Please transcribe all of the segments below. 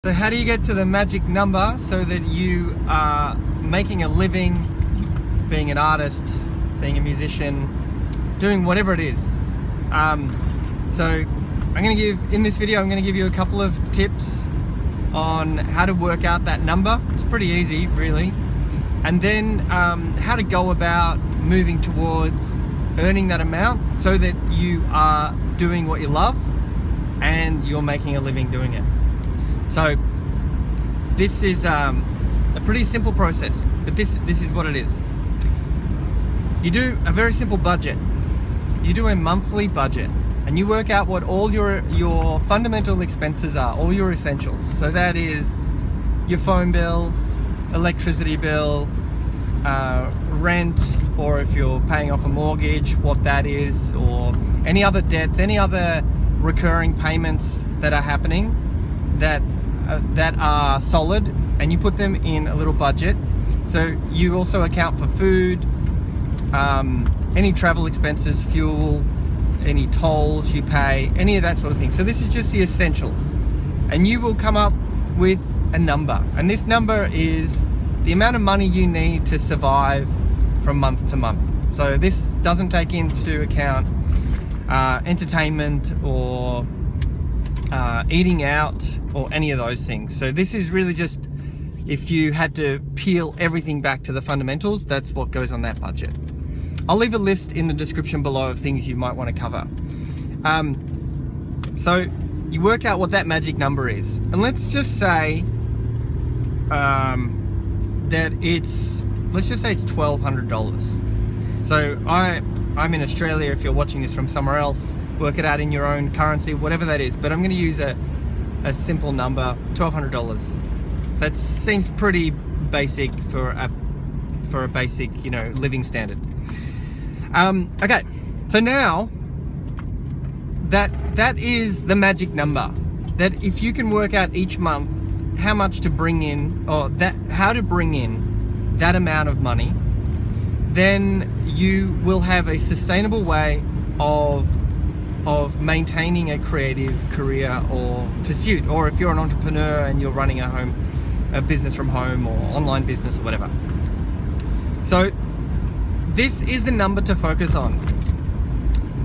So how do you get to the magic number so that you are making a living, being an artist, being a musician, doing whatever it is? So in this video, I'm going to give you a couple of tips on how to work out that number. It's pretty easy, really. And then how to go about moving towards earning that amount so that you are doing what you love and you're making a living doing it. So this is a pretty simple process, but this is what it is. You do a very simple budget. You do a monthly budget and you work out what all your fundamental expenses are, all your essentials. So that is your phone bill, electricity bill, rent, or if you're paying off a mortgage, what that is, or any other debts, any other recurring payments that are happening that are solid, and you put them in a little budget. So you also account for food, any travel expenses, fuel, any tolls you pay, any of that sort of thing. So this is just the essentials, and you will come up with a number, and this number is the amount of money you need to survive from month to month. So this doesn't take into account entertainment or eating out or any of those things. So this is really just, if you had to peel everything back to the fundamentals, that's what goes on that budget. I'll leave a list in the description below of things you might want to cover. So you work out what that magic number is, and let's just say that it's $1,200. So I'm in Australia. If you're watching this from somewhere else, work it out in your own currency, whatever that is. But I'm going to use a simple number, $1,200. That seems pretty basic for a basic, living standard. Okay, so now that is the magic number. That if you can work out each month how much to bring in, or how to bring in that amount of money, then you will have a sustainable way of maintaining a creative career or pursuit, or if you're an entrepreneur and you're running a business from home or online business or whatever. So this is the number to focus on,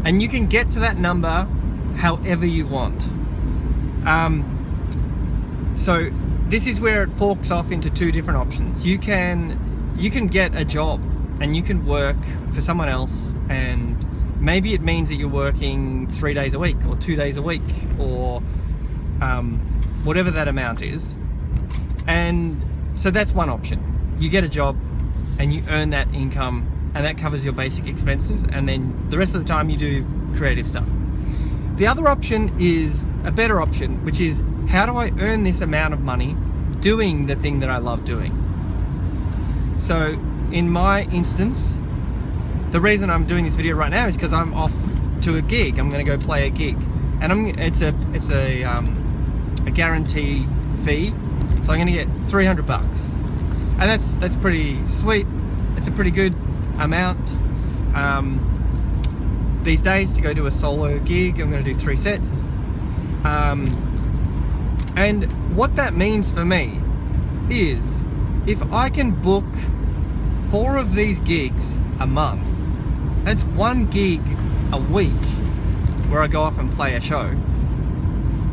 and you can get to that number however you want. So this is where it forks off into two different options. You can get a job and you can work for someone else, and maybe it means that you're working 3 days a week or 2 days a week, or whatever that amount is. And so that's one option. You get a job and you earn that income, and that covers your basic expenses, and then the rest of the time you do creative stuff. The other option is a better option, which is, how do I earn this amount of money doing the thing that I love doing? So in my instance, the reason I'm doing this video right now is because I'm off to a gig. I'm going to go play a gig, and it's a guarantee fee. So I'm going to get $300, and that's pretty sweet. It's a pretty good amount these days to go do a solo gig. I'm going to do 3 sets, and what that means for me is, if I can book 4 of these gigs a month, that's 1 gig a week where I go off and play a show,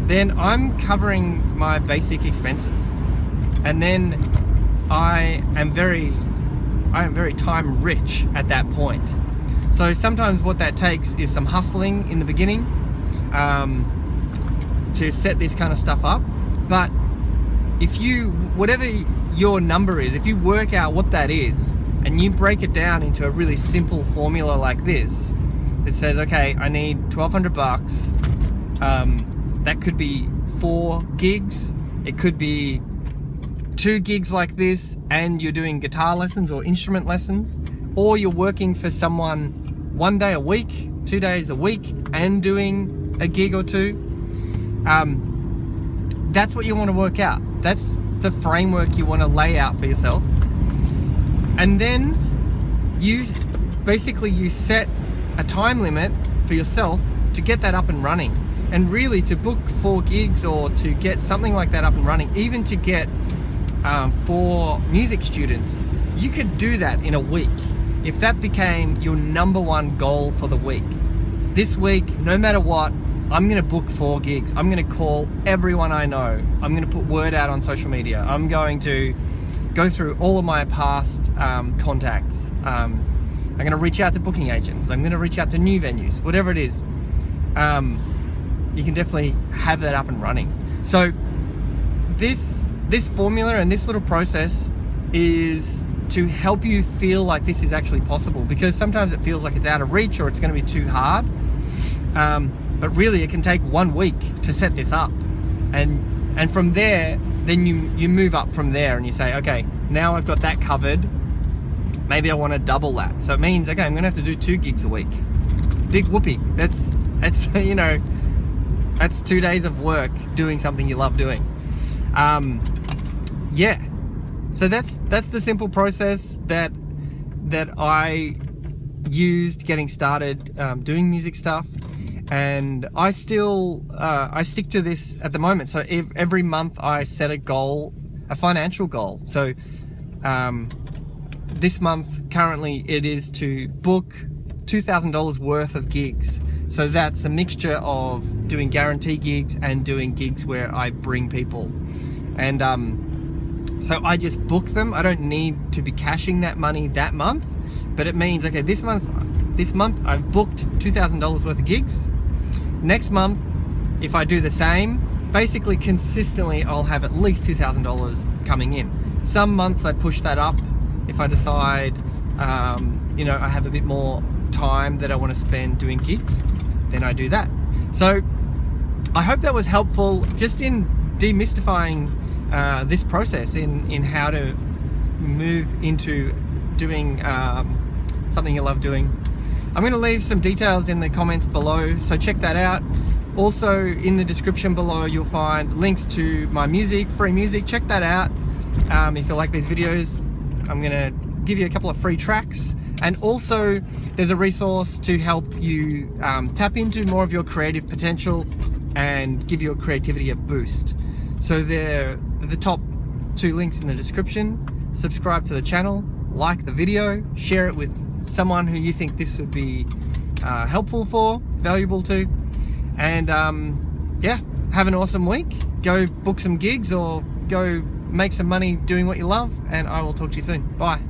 then I'm covering my basic expenses, and then I am very time rich at that point. So sometimes what that takes is some hustling in the beginning to set this kind of stuff up. But whatever your number is, if you work out what that is and you break it down into a really simple formula like this, that says, okay, I need $1,200. That could be 4 gigs. It could be 2 gigs like this, and you're doing guitar lessons or instrument lessons, or you're working for someone 1 day a week, 2 days a week, and doing a gig or 2. That's what you want to work out. That's the framework you want to lay out for yourself. And then you set a time limit for yourself to get that up and running. And really, to book 4 gigs or to get something like that up and running, even to get 4 music students, you could do that in a week if that became your #1 goal for the week. This week, no matter what, I'm going to book 4 gigs. I'm going to call everyone I know. I'm going to put word out on social media. I'm going to go through all of my past contacts. I'm going to reach out to booking agents. I'm going to reach out to new venues, whatever it is. You can definitely have that up and running. So this formula and this little process is to help you feel like this is actually possible, because sometimes it feels like it's out of reach or it's going to be too hard. But really, it can take 1 week to set this up, and from there, then you move up from there, and you say, okay, now I've got that covered. Maybe I want to double that. So it means, okay, I'm going to have to do 2 gigs a week. Big whoopee. That's you know, that's 2 days of work doing something you love doing. Yeah. So that's the simple process that I used getting started doing music stuff. And I still I stick to this at the moment. So every month I set a goal, a financial goal. So this month currently it is to book $2,000 worth of gigs. So that's a mixture of doing guarantee gigs and doing gigs where I bring people. And so I just book them. I don't need to be cashing that money that month, but it means, okay, this month I've booked $2,000 worth of gigs. Next month, if I do the same, basically consistently I'll have at least $2,000 coming in. Some months I push that up if I decide, you know, I have a bit more time that I want to spend doing gigs, then I do that. So I hope that was helpful just in demystifying this process in how to move into doing something you love doing. I'm going to leave some details in the comments below, so check that out. Also in the description below you'll find links to my music, free music. Check that out. If you like these videos, I'm going to give you a couple of free tracks, and also there's a resource to help you tap into more of your creative potential and give your creativity a boost. So they're the top 2 links in the description. Subscribe to the channel, like the video, share it with someone who you think this would be helpful for, valuable to, and yeah, have an awesome week. Go book some gigs or go make some money doing what you love, and I will talk to you soon. Bye.